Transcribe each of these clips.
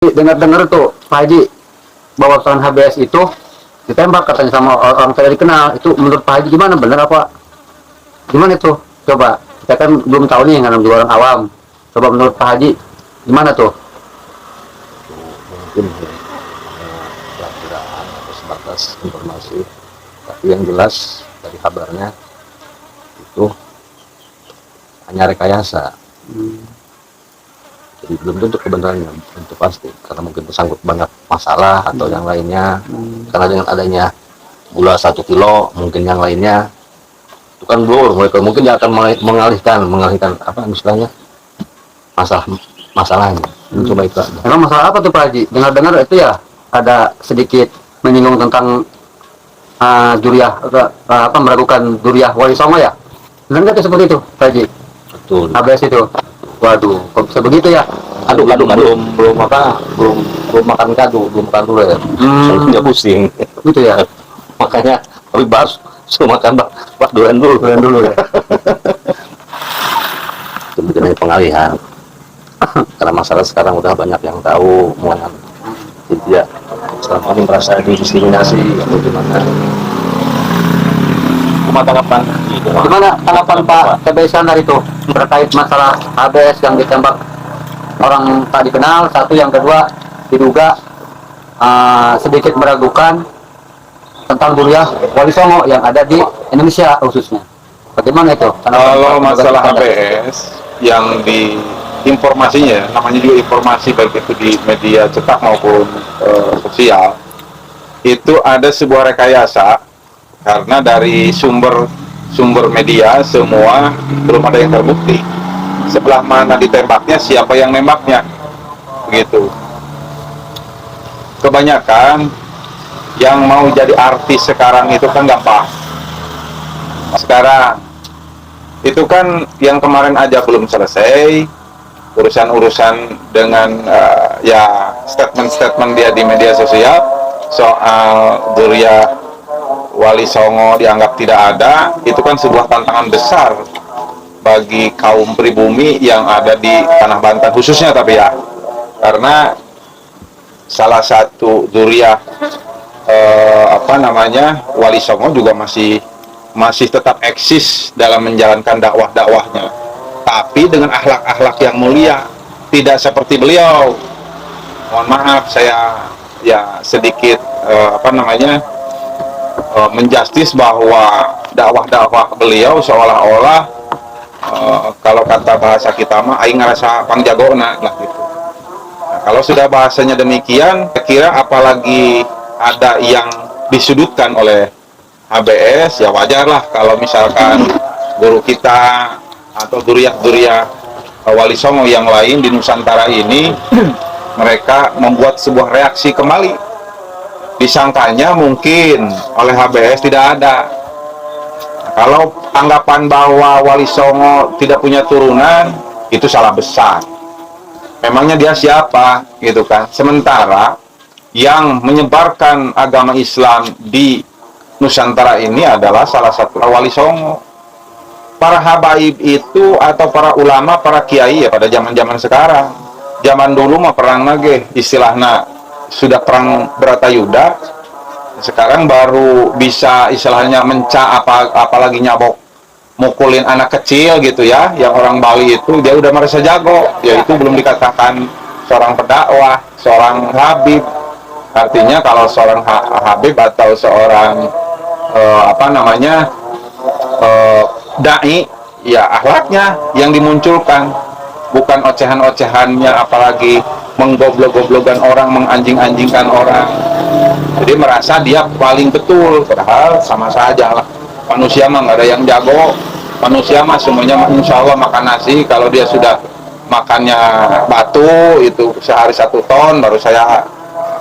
Dengar-dengar tuh Pak Haji bahwa orang HBS itu ditembak katanya sama orang tidak dikenal. Itu menurut Pak Haji gimana, benar apa gimana itu? Coba, kita kan belum tahu nih, karena juga orang awam. Coba menurut Pak Haji gimana tuh? Mungkin perkiraan atau sebatas informasi, tapi yang jelas dari kabarnya itu hanya rekayasa. Jadi belum tentu kebenarannya, tentu pasti, karena mungkin tersangkut banyak masalah atau yang lainnya. Karena dengan adanya gula 1 kilo, mungkin yang lainnya itu kan blur, mereka mungkin dia akan mengalihkan apa istilahnya masalahnya. Coba itu. Emang masalah apa tuh Pak Haji? Dengar-dengar itu ya ada sedikit menyinggung tentang Duriah, apa meragukan Duriah Wali Songo ya? Benar nggak tuh seperti itu Pak Haji? Betul. HBS itu. Waduh, kok bisa begitu ya? Belum makan kado, belum makan dulu ya. Saya pusing. Gitu ya. Makanya tapi bahas suruh makan pak duluan dulu ya. Itu mengenai pengalihan. Karena masalah sekarang udah banyak yang tahu, muatan dia selama ini merasa didiskriminasi atau gimana. Gimana tanggapan Pak TBS hari itu terkait masalah HBS yang ditembak orang tak dikenal, satu, yang kedua diduga sedikit meragukan tentang Duriah Wali Songo yang ada di Indonesia khususnya. Bagaimana itu? Kalau masalah HBS yang di informasinya, namanya juga informasi baik itu di media cetak maupun sosial, itu ada sebuah rekayasa karena dari sumber media semua belum ada yang terbukti. Sebelah mana ditembaknya, siapa yang nembaknya, begitu. Kebanyakan yang mau jadi artis sekarang itu kan gampang. Sekarang itu kan yang kemarin aja belum selesai urusan dengan ya statement dia di media sosial soal Duriah Wali Songo dianggap tidak ada. Itu kan sebuah tantangan besar bagi kaum pribumi yang ada di Tanah Banten khususnya, tapi ya karena salah satu Duriah Wali Songo juga masih tetap eksis dalam menjalankan dakwahnya, tapi dengan akhlak-akhlak yang mulia, tidak seperti beliau. Mohon maaf, saya ya sedikit menjustis bahwa dakwah beliau seolah-olah kalau kata bahasa kita mah aing ngerasa pangjagona lah gitu. Nah, kalau sudah bahasanya demikian, kira apalagi ada yang disudutkan oleh HBS, ya wajar lah kalau misalkan guru kita atau Duriah Wali Songo yang lain di Nusantara ini mereka membuat sebuah reaksi kembali. Disangkanya mungkin oleh HBS tidak ada. Nah, kalau anggapan bahwa Wali Songo tidak punya turunan, itu salah besar. Memangnya dia siapa gitu kan? Sementara yang menyebarkan agama Islam di Nusantara ini adalah salah satu Wali Songo. Para habaib itu atau para ulama, para kiai ya pada zaman-zaman sekarang. Zaman dulu mah perang lagi, istilahnya sudah perang Bratayuda. Sekarang baru bisa istilahnya apalagi nyabok mukulin anak kecil gitu ya. Yang orang Bali itu dia udah merasa jago, yaitu belum dikatakan seorang pendakwah, seorang habib. Artinya kalau seorang habib atau seorang dai, ya akhlaknya yang dimunculkan, bukan ocehan-ocehannya, apalagi menggoblok-goblogan orang, menganjing-anjingkan orang. Jadi merasa dia paling betul, padahal sama saja lah. Manusia mah nggak ada yang jago. Manusia mah semuanya insya Allah makan nasi. Kalau dia sudah makannya batu itu sehari 1 ton, baru saya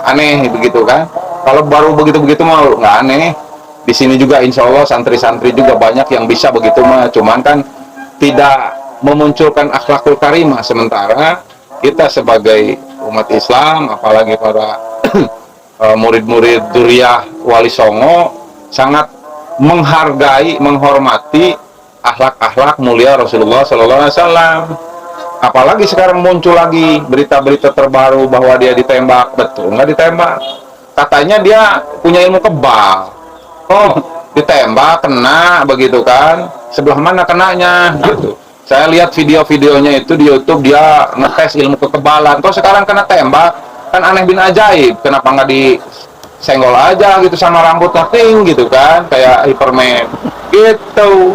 aneh begitu kan. Kalau baru begitu-begitu mah nggak aneh. Di sini juga insya Allah santri-santri juga banyak yang bisa begitu mah, cuman kan tidak memunculkan akhlakul karimah. Sementara kita sebagai umat Islam, apalagi para murid-murid Duriah Wali Songo, sangat menghargai, menghormati akhlak-akhlak mulia Rasulullah SAW. Apalagi sekarang muncul lagi berita-berita terbaru bahwa dia ditembak. Betul nggak ditembak? Katanya dia punya ilmu kebal. Oh, ditembak kena begitu kan? Sebelah mana kenanya gitu. Saya lihat video-videonya itu di YouTube, dia ngetes ilmu kekebalan. Kok sekarang kena tembak? Kan aneh bin ajaib. Kenapa nggak disenggol aja gitu sama rambutnya ting gitu kan? Kayak Hyperman gitu.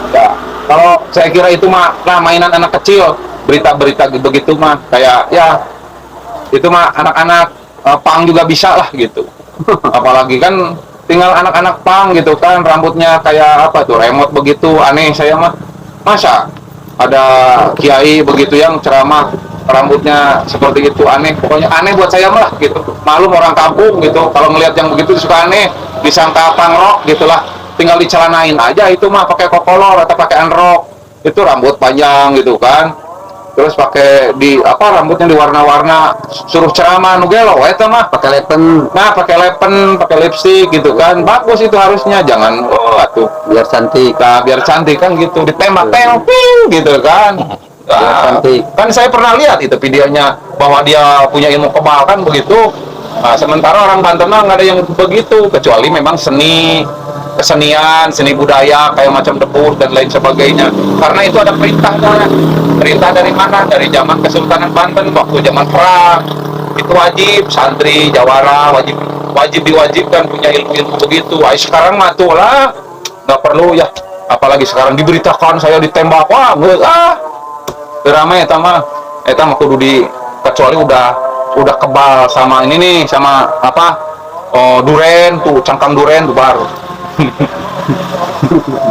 Ya, kalau saya kira itu mah mainan anak kecil, berita-berita begitu mah kayak ya itu mah anak-anak pang juga bisa lah gitu. Apalagi kan tinggal anak-anak pang gitu kan, rambutnya kayak apa tuh, remote begitu, aneh saya mah. Masa ada kiai begitu yang ceramah rambutnya seperti itu, aneh, pokoknya aneh buat saya mah gitu. Malum orang kampung gitu, kalau ngelihat yang begitu suka aneh, disangka pangrok gitulah. Tinggal dicelanain aja itu mah pakai kokolor atau pakai anrok, itu rambut panjang gitu kan, terus pakai di apa, rambutnya diwarna-warna, suruh ceramah nugelo itu mah Pakai lepen nah pakai lepen, pakai lipstick gitu kan, bagus itu harusnya, jangan atuh biar cantik. nah, biar cantik kan gitu, ditembak teng gitu kan. Nah, cantik. kan saya pernah lihat itu videonya bahwa dia punya ilmu kebal kan begitu. Nah, sementara orang Banten mah nggak ada yang begitu, kecuali memang kesenian, seni budaya kayak macam debus dan lain sebagainya. Karena itu ada perintahnya. Perintah dari mana? Dari zaman Kesultanan Banten waktu zaman perang. Itu wajib santri jawara wajib diwajibkan punya ilmu-ilmu begitu. Ay, sekarang mah tuh lah nggak perlu ya. Apalagi sekarang diberitakan saya ditembak, wah ramai eta mah kudu kecuali udah kebal sama ini nih, sama apa, duren tuh, cangkang duren tuh baru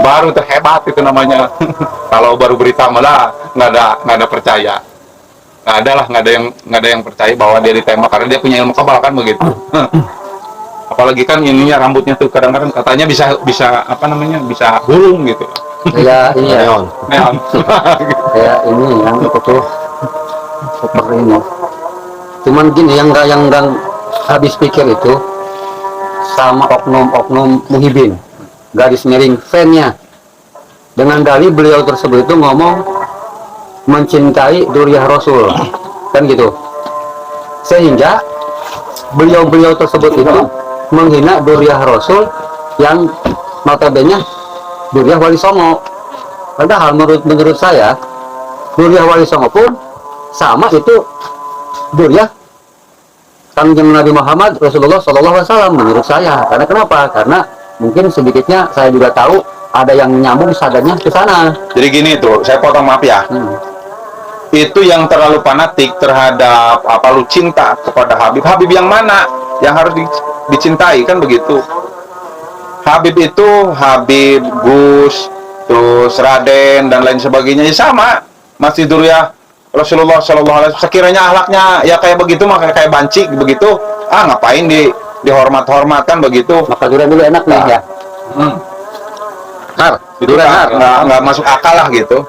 baru terhebat itu namanya. Kalau baru berita malah nggak ada percaya, nggak ada yang percaya bahwa dia ditembak karena dia punya ilmu kebal kan begitu. Apalagi kan ininya rambutnya tuh kadang-kadang katanya bisa apa namanya, bisa gulung gitu. Kayak ini ya, Neon. kayak ini yang itu tuh seperti ini. Cuman gini, yang nggak habis pikir itu sama oknum Muhibin, garis miring fan-nya, dengan dalih beliau tersebut itu ngomong mencintai Duriah Rasul kan gitu, sehingga beliau tersebut itu menghina Duriah Rasul yang notabene Duriah Wali Songo. Padahal menurut saya Duriah Wali Songo pun sama itu Duriah Kanjeng Nabi Muhammad Rasulullah SAW menurut saya. Karena kenapa? Karena mungkin sedikitnya saya juga tahu ada yang nyambung sadarnya ke sana. Jadi gini tuh, saya potong maaf ya. Itu yang terlalu fanatik terhadap apa, lu cinta kepada Habib yang mana yang harus dicintai kan begitu. Habib itu Habib, Gus, terus Raden dan lain sebagainya ya sama, masih Duriah Rasulullah SAW. Sekiranya ahlaknya ya kayak begitu, maka kayak banci begitu, ngapain dihormat-hormatkan begitu. Maka durian dulu enak nih ya. Itu nggak masuk akal lah gitu.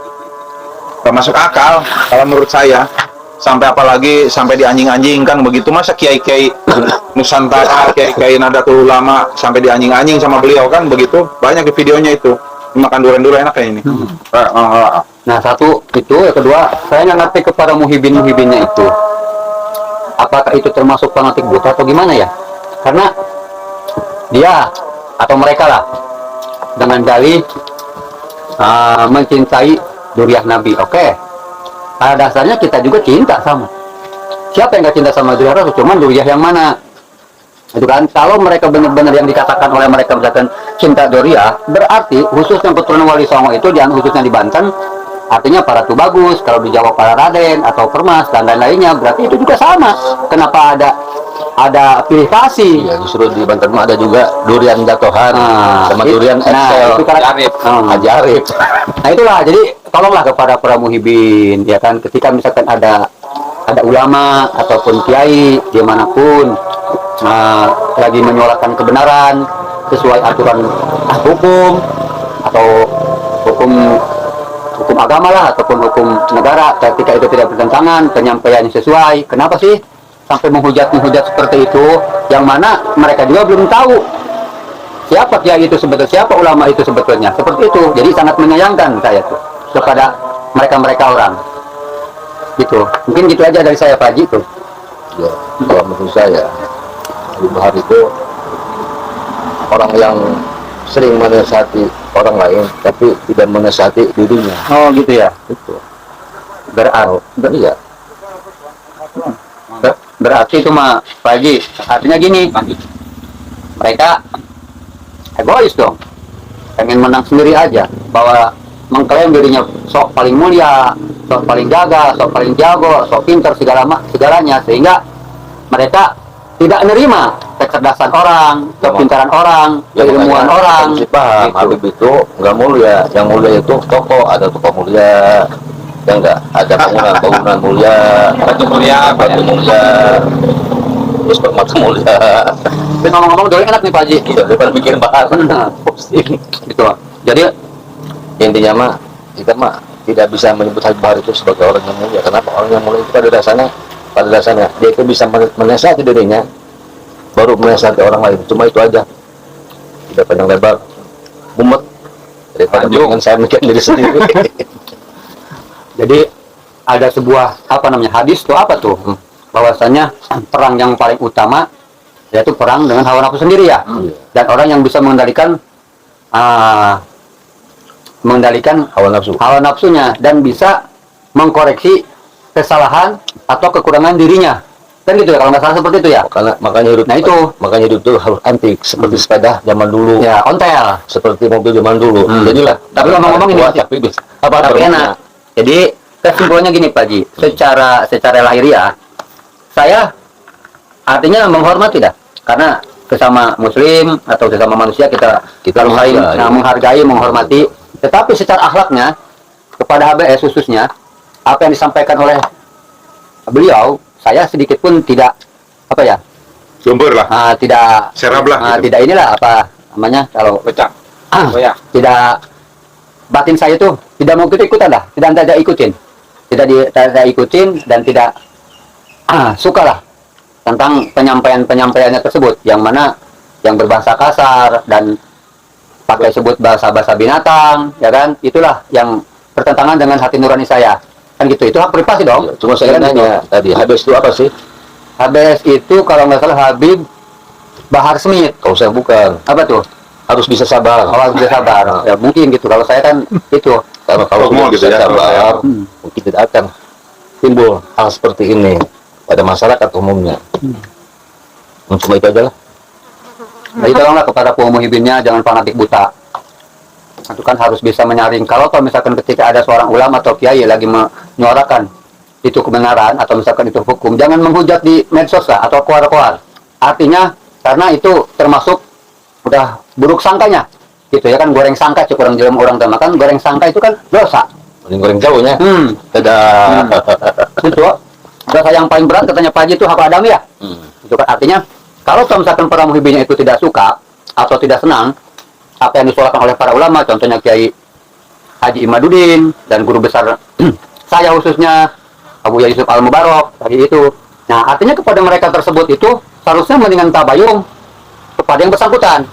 Nggak masuk akal kalau menurut saya. Sampai apalagi sampai dianjing-anjingkan begitu, masa kiai-kiai Nusantara, kiai-kiai Nahdlatul Ulama sampai dianjing-anjing sama beliau kan begitu. Banyak di videonya itu. Makan durian enak kayak ini. Nah, satu itu, yang kedua, saya nggak ngerti kepada muhibinnya itu, apakah itu termasuk fanatik buta atau gimana ya? Karena dia atau mereka lah dengan dalih mencintai Duriah Nabi, oke. Pada dasarnya kita juga cinta sama. Siapa yang nggak cinta sama Duriah Rasul? Cuman Duriah yang mana? Itu kan, kalau mereka benar-benar yang dikatakan oleh mereka misalkan cinta Duriah, berarti khusus yang keturunan Wali Songo itu, yang khususnya di Banten, artinya para Tubagus, kalau di Jawa para Raden atau Permas dan lain-lainnya, berarti itu juga sama. Kenapa ada pilih kasih? Ya, justru di Banten ada juga durian jatuhan sama durian Excel. Itu kan Haji Arif. Nah itulah, jadi tolonglah kepada para muhibin ya kan, ketika misalkan ada ulama ataupun kiai dimanapun lagi menyuarakan kebenaran sesuai aturan hukum atau hukum agama lah ataupun hukum negara, ketika itu tidak bertentangan, penyampaiannya sesuai, kenapa sih sampai menghujat seperti itu, yang mana mereka juga belum tahu siapa kiai itu sebetulnya, siapa ulama itu sebetulnya, seperti itu. Jadi sangat menyayangkan saya tuh kepada mereka orang. Gitu. Mungkin gitu aja dari saya Pak Haji tuh. Ya, kalau menurut saya Habib Bahar itu orang yang sering menasihati orang lain tapi tidak menasihati dirinya. Oh gitu ya. Itu Berarti iya. berarti itu mah Pak Haji, artinya gini, mereka egois dong, pengen menang sendiri aja, bahwa mengklaim dirinya sok paling mulia, sok paling jaga, sok paling jago, sok pintar segalanya, sehingga mereka tidak menerima kecerdasan orang, kepintaran orang, keilmuan orang. Mesti paham, Gitu. Habib itu nggak mulia. Yang mulia itu tokoh, ada tokoh mulia, ya enggak, ada bangunan mulia, batu mulia, terus permata mulia. Tapi ngomong-ngomong dulu enak nih Pak Haji. Iya, daripada bikin bahar. Gitu. Jadi Intinya mah kita mah tidak bisa menyebut Habib Bahar itu sebagai orang yang mulia. Kenapa? Orang yang mulia itu pada dasarnya dia itu bisa menasihati dirinya, baru menasihati orang lain. Cuma itu aja. Tidak panjang lebar, mumet daripada dengan saya mikir diri sendiri. Jadi ada sebuah hadis tuh apa tuh, bahwasanya perang yang paling utama yaitu perang dengan hawa nafsu sendiri ya. Dan orang yang bisa mengendalikan hawa nafsunya dan bisa mengkoreksi kesalahan atau kekurangan dirinya, kan gitu ya, kalau nggak salah seperti itu ya. Makanya hidup itu harus antik, seperti sepeda zaman dulu Ya, ontel. seperti mobil zaman dulu. Jadilah. Tapi ngomong-ngomong ini, tapi enak. Jadi kesimpulannya gini Pak Haji, secara lahiriah saya artinya menghormati dah, karena sesama muslim atau sesama manusia kita saling menghargai, menghormati. Tetapi secara akhlaknya kepada HBS khususnya, apa yang disampaikan oleh beliau, saya sedikit pun tidak Sumber lah. tidak Serap lah, gitu. tidak inilah kalau Pecah. tidak, batin saya itu tidak mau ikut-ikutan lah, tidak ikutin dan tidak suka lah tentang penyampaiannya tersebut, yang mana yang berbahasa kasar dan pakai sebut bahasa binatang, ya kan, itulah yang bertentangan dengan hati nurani saya, kan gitu. Itu hak privasi dong. Cuma saya nanya tadi, HBS itu apa sih? HBS itu kalau nggak salah Habib Bahar Smith. Kalau saya bukan, Apa tuh? harus bisa sabar. Harus bisa sabar. Ya mungkin gitu. Kalau saya kan itu. Karena kalau Semua tidak gitu bisa ya. sabar, mungkin tidak akan timbul hal seperti ini pada masyarakat umumnya. Cuma itu aja lah. Jadi tolonglah kepada pemuhibinnya jangan fanatik buta. Itu kan harus bisa menyaring. Kalau misalkan ketika ada seorang ulama atau kiai lagi menyuarakan itu kebenaran atau misalkan itu hukum, jangan menghujat di medsos lah atau koar-koar. Artinya karena itu termasuk udah buruk sangkanya. Gitu ya kan, goreng sangka cek orang jelema orang teh makan, goreng sangka itu kan dosa. Mending goreng jauhnya. Tidak. Itu dosa yang paling berat katanya Pak Haji itu hak Adam ya. Itu kan artinya kalau misalkan para muhibinnya itu tidak suka atau tidak senang apa yang disuarakan oleh para ulama, contohnya Kiai Haji Imaduddin dan guru besar saya khususnya Abu Yusuf Al Mubarak tadi itu. Nah, artinya kepada mereka tersebut itu seharusnya mendingan tabayung kepada yang bersangkutan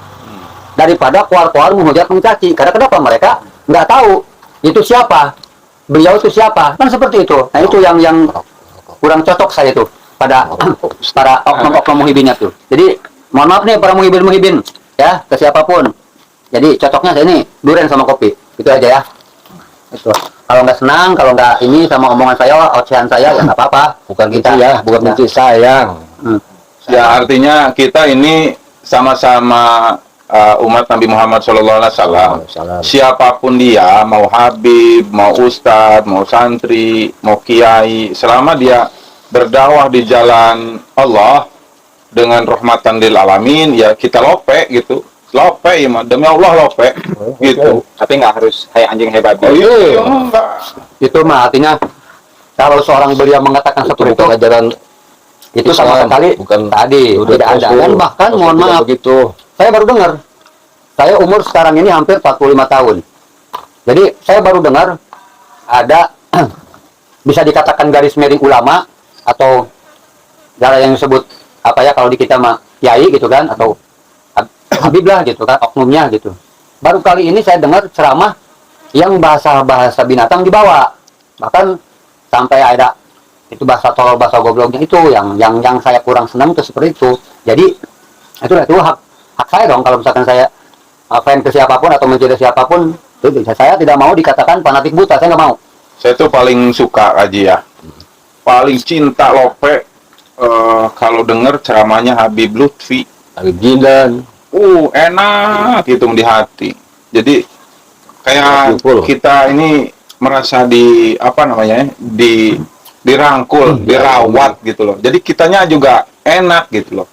daripada kuar-kuar menghujat mencaci. Karena kenapa mereka nggak tahu itu siapa, beliau itu siapa, kan seperti itu. Nah, itu yang kurang cocok saya tuh pada para oknum-oknum muhibinnya tuh. Jadi mohon maaf nih para muhibin ya, ke siapapun. Jadi cocoknya saya ini durian sama kopi, itu aja ya. Itu. Kalau nggak senang, kalau nggak ini sama omongan saya, ocehan saya ya nggak apa-apa. Bukan kita ya, bukan benci sayang. Ya artinya kita ini sama-sama umat Nabi Muhammad SAW. Siapapun dia, mau Habib, mau Ustadz, mau santri, mau kiai, selama dia berdakwah di jalan Allah dengan rahmatan lil alamin, ya kita lope gitu. Lope ya mah, demi Allah lope gitu. Tapi nggak harus kayak anjing hebat. Oh iya, enggak. Itu mah artinya kalau seorang beliau mengatakan seperti itu, ajaran itu sama sekali bukan tadi tidak ada. Dan bahkan mohon maaf, begitu. saya baru dengar. Saya umur sekarang ini hampir 45 tahun. Jadi saya baru dengar ada bisa dikatakan garis miring ulama atau cara yang disebut apa ya kalau di kita mah kiai gitu kan, atau Habib lah gitu kan, oknumnya gitu. Baru kali ini saya dengar ceramah yang bahasa binatang dibawa. Bahkan sampai ada itu bahasa tolol, bahasa gobloknya itu yang saya kurang senang itu seperti itu. Jadi itu hak saya dong kalau misalkan saya fan ke siapapun atau menjadi siapapun, itu saya tidak mau dikatakan fanatik buta, saya nggak mau. Saya tuh paling suka Haji ya, paling cinta Lope kalau denger ceramahnya Habib Lutfi. Habib Jidan. Enak gitu di hati. Jadi kayak Betul. kita ini merasa dirangkul, dirawat gitu loh. Jadi kitanya juga enak gitu loh.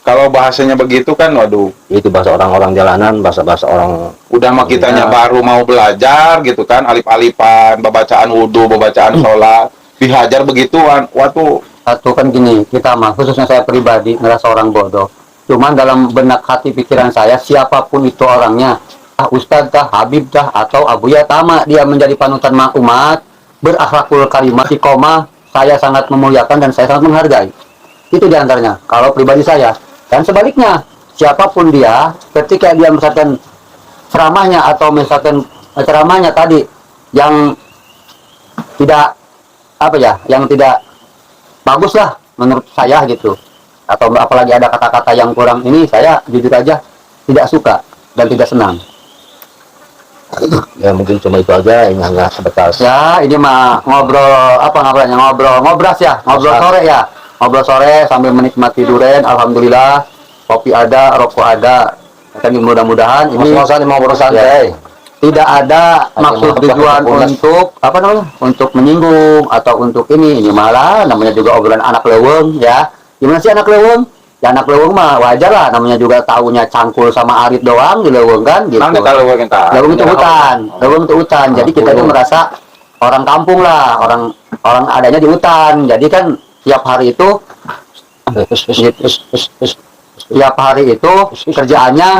Kalau bahasanya begitu kan, waduh, Itu bahasa orang-orang jalanan, bahasa orang udah mah kitanya Ya. baru mau belajar gitu kan, alif-alifan, bacaan wudhu, bacaan sholat, dihajar begituan, waduh. Satu kan gini, kita mah khususnya saya pribadi ngerasa orang bodoh. Cuman dalam benak hati pikiran saya, siapapun itu orangnya, Ustadz kah, Habib kah, atau Abuya Tama, dia menjadi panutan umat, berakhlakul karimah, iqomah, saya sangat memuliakan dan saya sangat menghargai. Itu diantaranya, kalau pribadi saya. Dan sebaliknya, siapapun dia, ketika dia misalkan ceramahnya atau misalkan ceramahnya tadi yang tidak yang tidak bagus lah menurut saya gitu, atau apalagi ada kata-kata yang kurang ini, saya jujur aja tidak suka dan tidak senang. ya mungkin cuma itu aja yang hanya sebatas Ya ini mah ngobrol ngobras ya, ngobrol sore ya, ngobrol sore sambil menikmati durian. Alhamdulillah kopi ada, rokok ada. Kan mudah-mudahan ini mau bersantai. tidak ada maksud tujuan untuk untuk menyinggung atau untuk ini malah namanya juga obrolan anak leweng ya. Gimana sih anak leweng? Ya anak leweng mah wajar lah, namanya juga taunya cangkul sama arit doang di leweng kan gitu. Nanti kalau kita Leweng itu hutan, leweng itu hutan. Jadi kita itu merasa orang kampung lah, orang adanya di hutan. Jadi kan tiap hari itu kerjaannya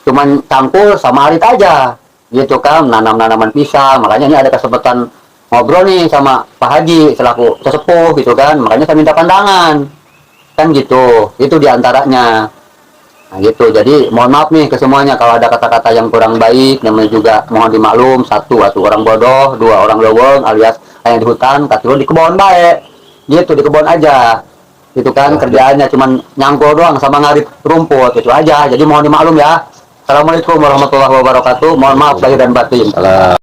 cuman cangkul sama arit aja gitu kan, nanam-nanaman pisang. Makanya ini ada kesempatan ngobrol nih sama Pak Haji selaku sesepuh gitu kan, makanya saya minta pandangan kan gitu. Itu diantaranya. Nah gitu, jadi mohon maaf nih ke semuanya kalau ada kata-kata yang kurang baik, namanya juga mohon dimaklum. Satu orang bodoh, dua orang leweng alias yang di hutan, katilu di kebun baik gitu, di kebun aja gitu kan. Kerjaannya cuman nyangkul doang sama ngarit rumput, itu aja. Jadi mohon dimaklum ya. Assalamualaikum warahmatullahi wabarakatuh. Mohon maaf lahir dan batin. Salah.